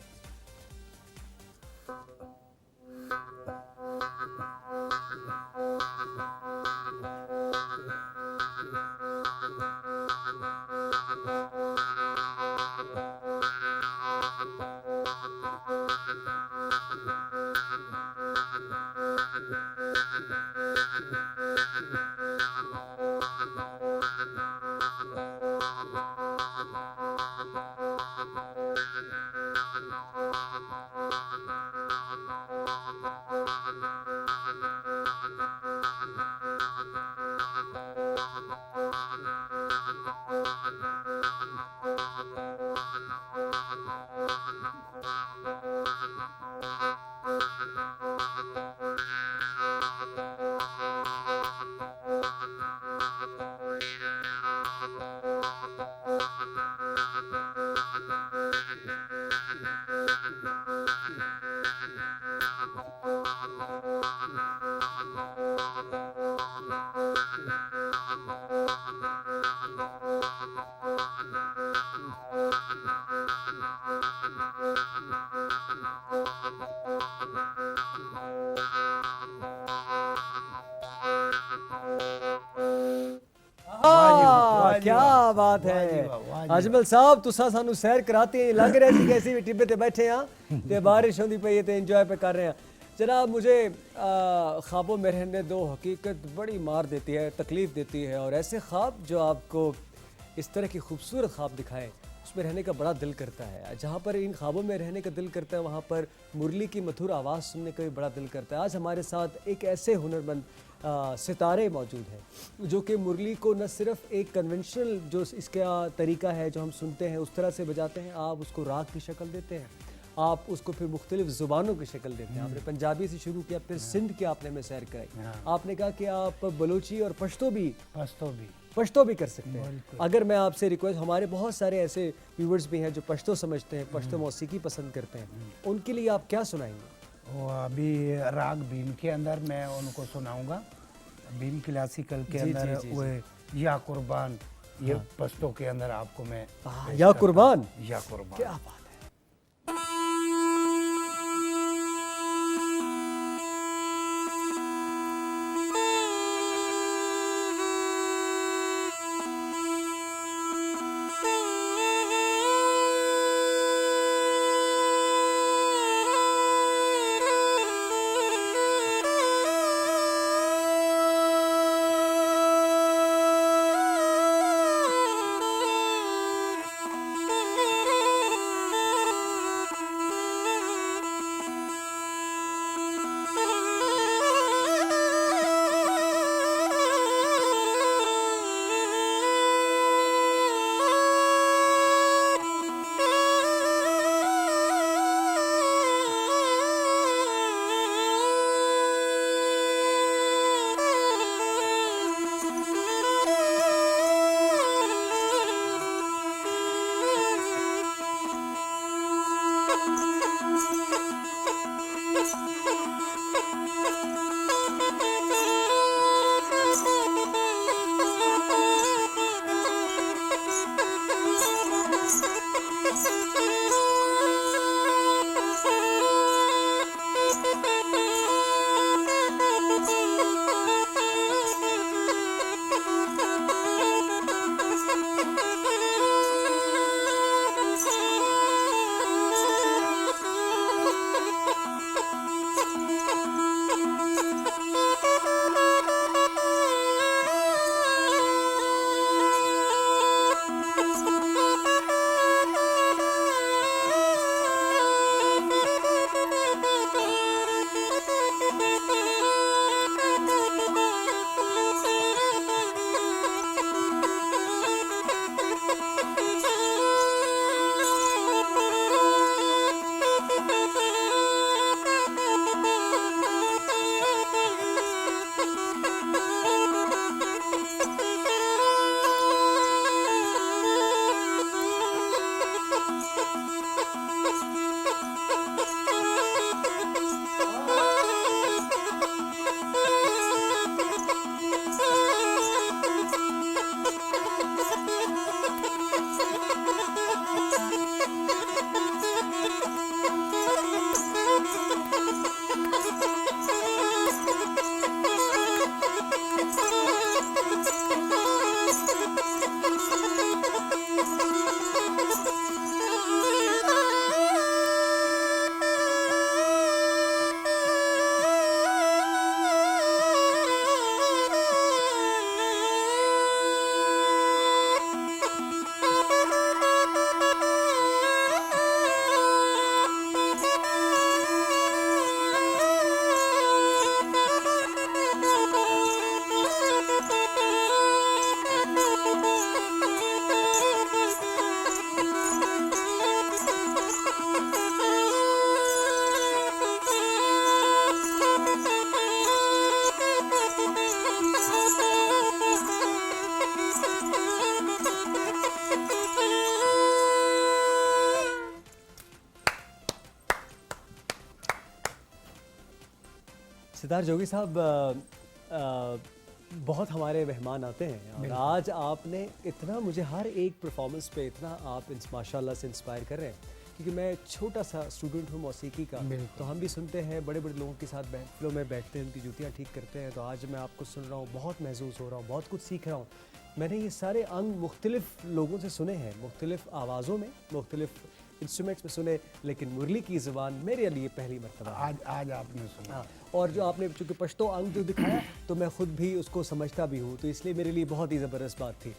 क्या बात है अजमल साहब, तुसा सानू सैर कराते हैं, लग रहा है कि ऐसे भी टिब्बे ते बैठे हैं ते बारिश होती पई है ते एंजॉय पे कर रहे हैं। जनाब मुझे ख्वाबों में रहने दो, हकीकत बड़ी मार देती है, तकलीफ़ देती है, और ऐसे ख्वाब जो आपको इस तरह की खूबसूरत ख्वाब दिखाएं उसमें रहने का बड़ा दिल करता है। जहाँ पर इन ख्वाबों में रहने का दिल करता है वहाँ पर मुरली की मधुर आवाज़ सुनने का भी बड़ा दिल करता है। आज हमारे साथ एक ऐसे हुनरमंद सितारे मौजूद हैं जो कि मुरली को न सिर्फ एक कन्वेंशनल जो इसका तरीका है जो हम सुनते हैं उस तरह से बजाते हैं, आप उसको राग की शक्ल देते हैं, आप उसको फिर मुख्तलिफ ज़ुबानों की शक्ल देते हैं। आपने पंजाबी से शुरू किया, फिर सिंध के आपने में सैर कराई, आपने कहा कि आप बलोची और पश्तो भी कर सकते हैं। अगर मैं आपसे रिक्वेस्ट, हमारे बहुत सारे ऐसे व्यूवर्स भी हैं जो पश्तो समझते हैं, पश्तो मौसीकी पसंद करते हैं, उनके लिए आप क्या सुनाएंगे? वो अभी राग बीन के अंदर मैं उनको सुनाऊंगा, बीन क्लासिकल के अंदर वो या कुर्बान, ये पश्तो के अंदर आपको मैं या कुर्बान, क्या बात। सितार जोगी साहब, बहुत हमारे मेहमान आते हैं और आज आपने इतना मुझे हर एक परफॉर्मेंस पे इतना आप माशाल्लाह से इंस्पायर कर रहे हैं, क्योंकि मैं छोटा सा स्टूडेंट हूँ मौसीकी का, तो हम भी सुनते हैं बड़े बड़े लोगों के साथ महफिलों में बैठते हैं, उनकी जूतियाँ ठीक करते हैं, तो आज मैं आपको सुन रहा हूँ, बहुत महसूस हो रहा हूँ, बहुत कुछ सीख रहा हूँ। मैंने ये सारे अंग मुख्तलिफ लोगों से सुने हैं, मुख्तलिफ आवाज़ों में, मुख्तलिफ इंस्ट्रूमेंट्स में सुने, लेकिन मुरली की ज़ुबान मेरे लिए पहली मरतबा है। आज आपने सुना। हाँ, और जो आपने चूँकि पश्तो अंग जो दिखाया तो मैं ख़ुद भी उसको समझता भी हूँ, तो इसलिए मेरे लिए बहुत ही ज़बरदस्त बात थी।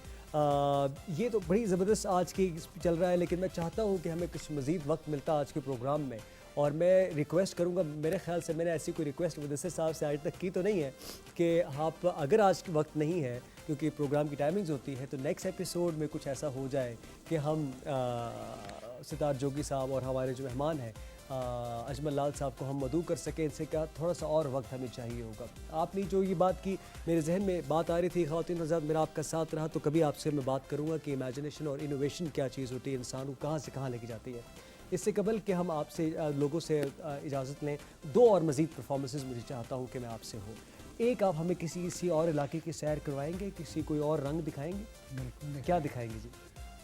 ये तो बड़ी ज़बरदस्त आज की चल रहा है, लेकिन मैं चाहता हूँ कि हमें कुछ मज़ीद वक्त मिलता आज के प्रोग्राम में, और मैं रिक्वेस्ट करूँगा, मेरे ख्याल से मैंने ऐसी कोई रिक्वेस्ट मुदस्सिर साहब से आज तक की तो नहीं है कि आप अगर आज के वक्त नहीं है, क्योंकि प्रोग्राम की टाइमिंग्स होती है, तो नेक्स्ट एपिसोड में कुछ ऐसा हो जाए कि हम सितार जोगी साहब और हमारे जो मेहमान हैं अजमल लाल साहब को हम मदऊ कर सकें। इनसे क्या थोड़ा सा और वक्त हमें चाहिए होगा। आपने जो ये बात की, मेरे जहन में बात आ रही थी, ख़वातीन हज़रात मेरा आपका साथ रहा, तो कभी आपसे मैं बात करूँगा कि इमेजिनेशन और इनोवेशन क्या चीज़ होती है, इंसान को कहाँ से कहाँ लेके जाती है। इससे कबल कि हम आपसे लोगों से इजाज़त लें, दो और मज़ीद परफॉर्मेंसेस मुझे चाहता हूँ कि मैं आपसे हो। एक, आप हमें किसी और इलाके की सैर करवाएंगे, किसी कोई और रंग दिखाएंगे? बिल्कुल। क्या दिखाएंगे जी?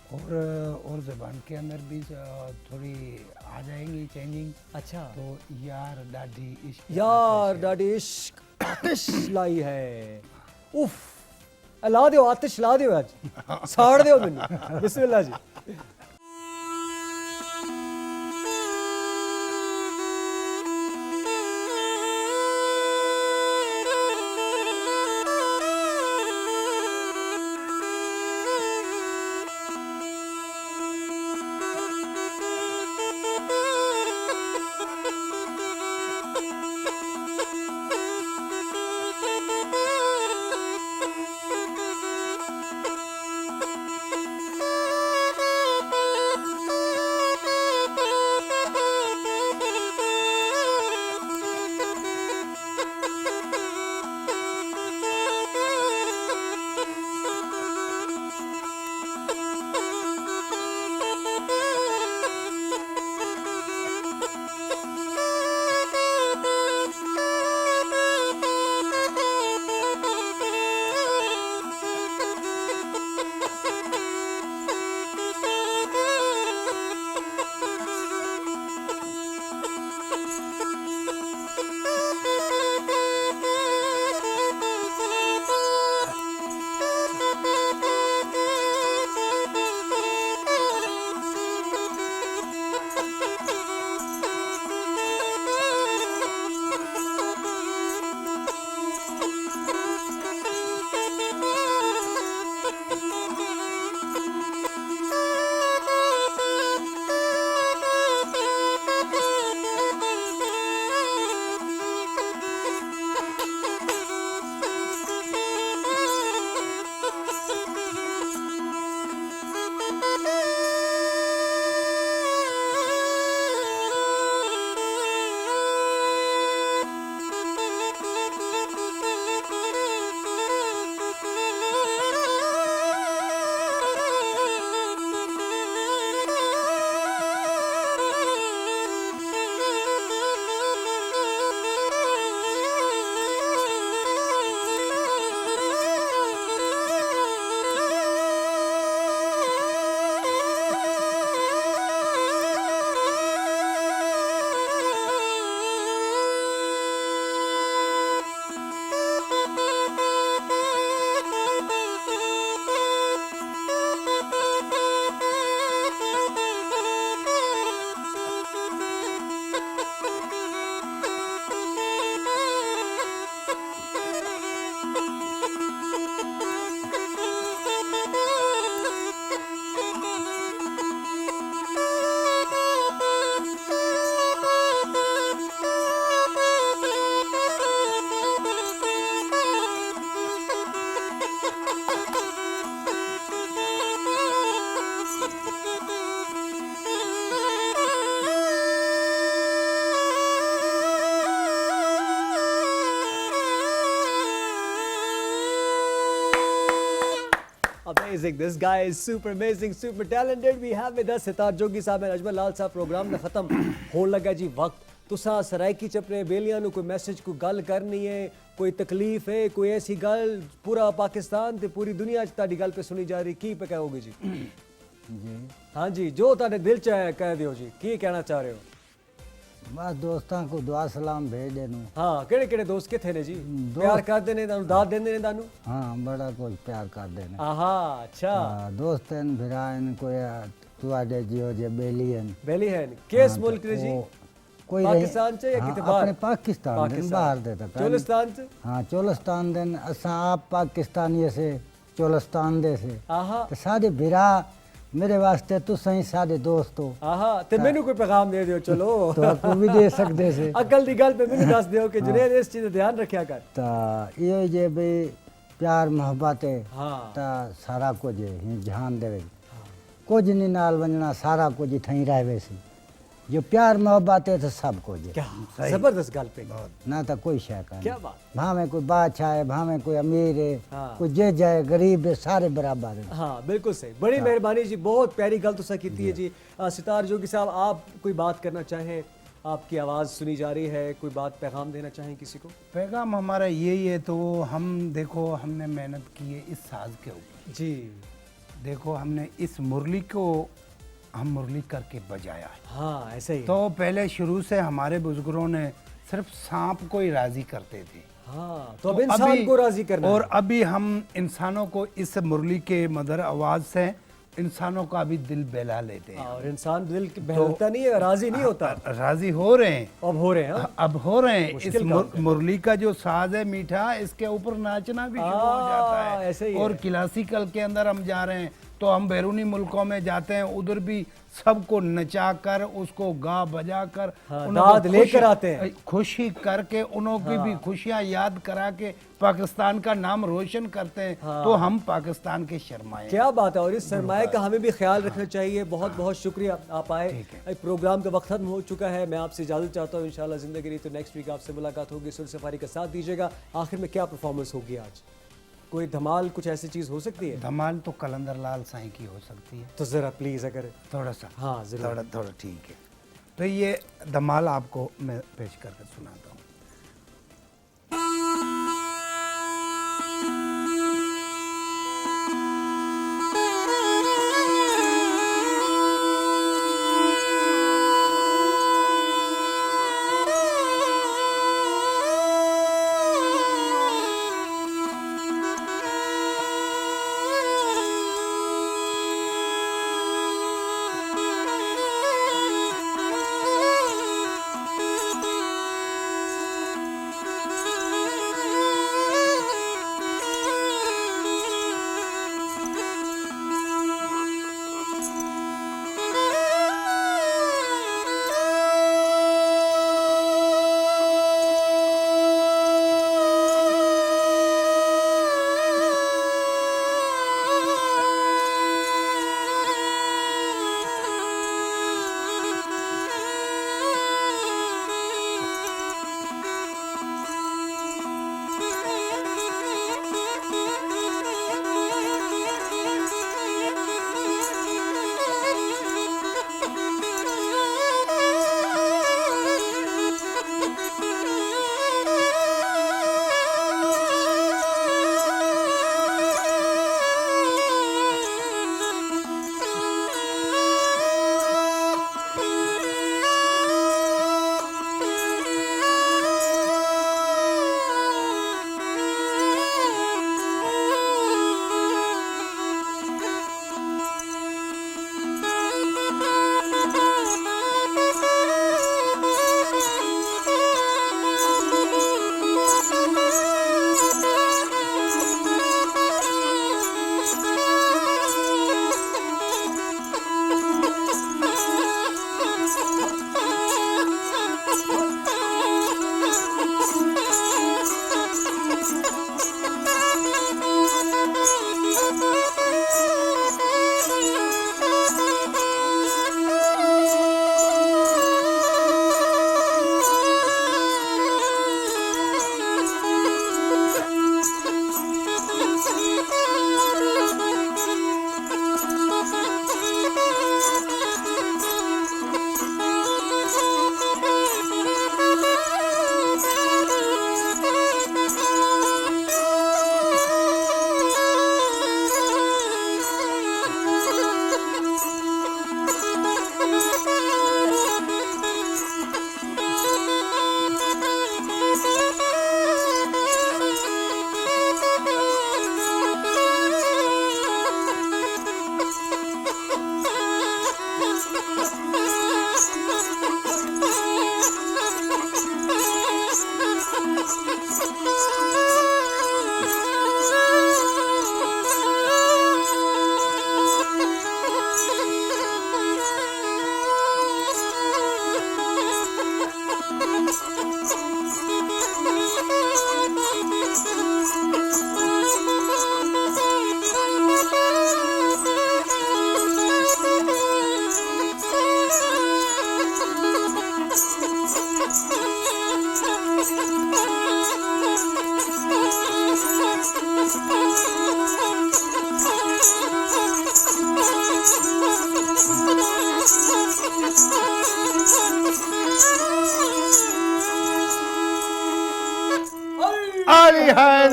और ज़बान के अंदर भी थोड़ी आ जाएंगी चेंजिंग। अच्छा। तो यार डाडी इश्क, यार डाडी इश्क आतिश लाई है। उफ, ला दो आतिश, ला दो आज, साड़ दो मैनू। बिस्मिल्लाह जी। amazing. This guy is super amazing, super talented. We have with us sitar Jogi साहब and अजमल लाल साहब. प्रोग्राम ने खत्म होने लगा जी वक्त. तुसा सरायकी चपरे बेलियां नु कोई मैसेज कोई गल करनी है, कोई तकलीफ है, कोई ऐसी गल पूरा पाकिस्तान ते पूरी दुनिया च ताड़ी गल पे सुनी जा रही, की पे कहोगे जी? जी हाँ जी, जो ताड़े दिल च है कह दियो जी, की कहना चाह रहे हो? बस दोस्तों को दुआ सलाम भेज देनु। हाँ, केड़े केड़े दोस्त किथे ने जी? प्यार करदे ने तानू, दाद देंदे ने तानू? हाँ बड़ा कुछ प्यार कर देने। आहा, अच्छा। दोस्तन भिरान कोई तुआडे जियो जे बेलियन बेली है किस मुल्क ने जी? कोई पाकिस्तान च या हाँ, किते बाहर? अपने पाकिस्तान दिन बाहर दे तक चोलिस्तान च? हाँ चोलिस्तान दिन असा आप पाकिस्तानी से चोलिस्तान दे से आहा, ते साडे भिरा मेरे वास्ते तुसां ही साडे दोस्त हो आहा, ते मैनू कोई पैगाम दे दियो चलो। तो आपको भी दे सकदे से अकल दी गल पे मैनू दस दियो कि जुनेद इस चीज दा ध्यान रखया कर। ता ये जे भी प्यार मोहब्बत है हाँ, ता सारा कुछ ही ध्यान देवे कुछ नहीं नाल वंजना सारा कुछ ठही रहवे सी जो प्यार मोहब्बत है तो सब कुछ है। क्या जबरदस्त गल पे। ना तो कोई शय का क्या बात। भावे कोई बादशाह है भावे कोई अमीर है हाँ। कोई जे जाए गरीब है सारे बराबर है। हाँ बिल्कुल सही, बड़ी मेहरबानी जी, बहुत प्यारी गल तुसा कीती है जी। सितार जोगी साहब, आप कोई बात करना चाहें? आपकी आवाज़ सुनी जा रही है, कोई बात पैगाम देना चाहें किसी को? पैगाम हमारा यही है, तो हम देखो हमने मेहनत की है इस साज के ऊपर। जी देखो हमने इस मुरली को हम मुरली करके बजाया है। हाँ ऐसे ही। तो पहले शुरू से हमारे बुजुर्गों ने सिर्फ सांप को ही राजी करते थे। हाँ, तो अब इंसान को राजी करना और है। अभी हम इंसानों को इस मुरली के मधुर आवाज से इंसानों का भी दिल बहला लेते हैं। और इंसान दिल की बहलता नहीं है, राजी नहीं होता। राजी हो रहे हैं, अब हो रहे हैं। हाँ? अब हो रहे हैं। इस मुश्किल काम है। मुरली का जो साज है मीठा, इसके ऊपर नाचना भी शुरू हो जाता है। ऐसे ही है। और क्लासिकल के अंदर हम जा रहे हैं तो हम बैरूनी मुल्कों में जाते हैं, उधर भी सबको नचा कर उसको गा बजा कर हाँ, उनको दाद लेकर आते हैं। खुशी करके उन्हों की भी खुशियां याद करा के पाकिस्तान का नाम रोशन करते हैं। तो हम पाकिस्तान के शर्माए। क्या बात है, और इस सरमाए का हमें भी ख्याल रखना चाहिए। बहुत बहुत शुक्रिया आप आए। प्रोग्राम का वक्त खत्म हो चुका है, मैं आपसे इजाजत चाहता हूँ। इंशाल्लाह जिंदगी रही तो नेक्स्ट वीक आपसे मुलाकात होगी। सुर सफारी का साथ दीजिएगा। आखिर में क्या परफॉर्मेंस होगी आज? कोई धमाल, कुछ ऐसी चीज हो सकती है? धमाल तो कलंदर लाल साईं की हो सकती है। तो जरा प्लीज अगर थोड़ा सा, हाँ जरूर। थोड़ा ठीक है। तो ये धमाल आपको मैं पेश करके सुनाता हूँ। हाय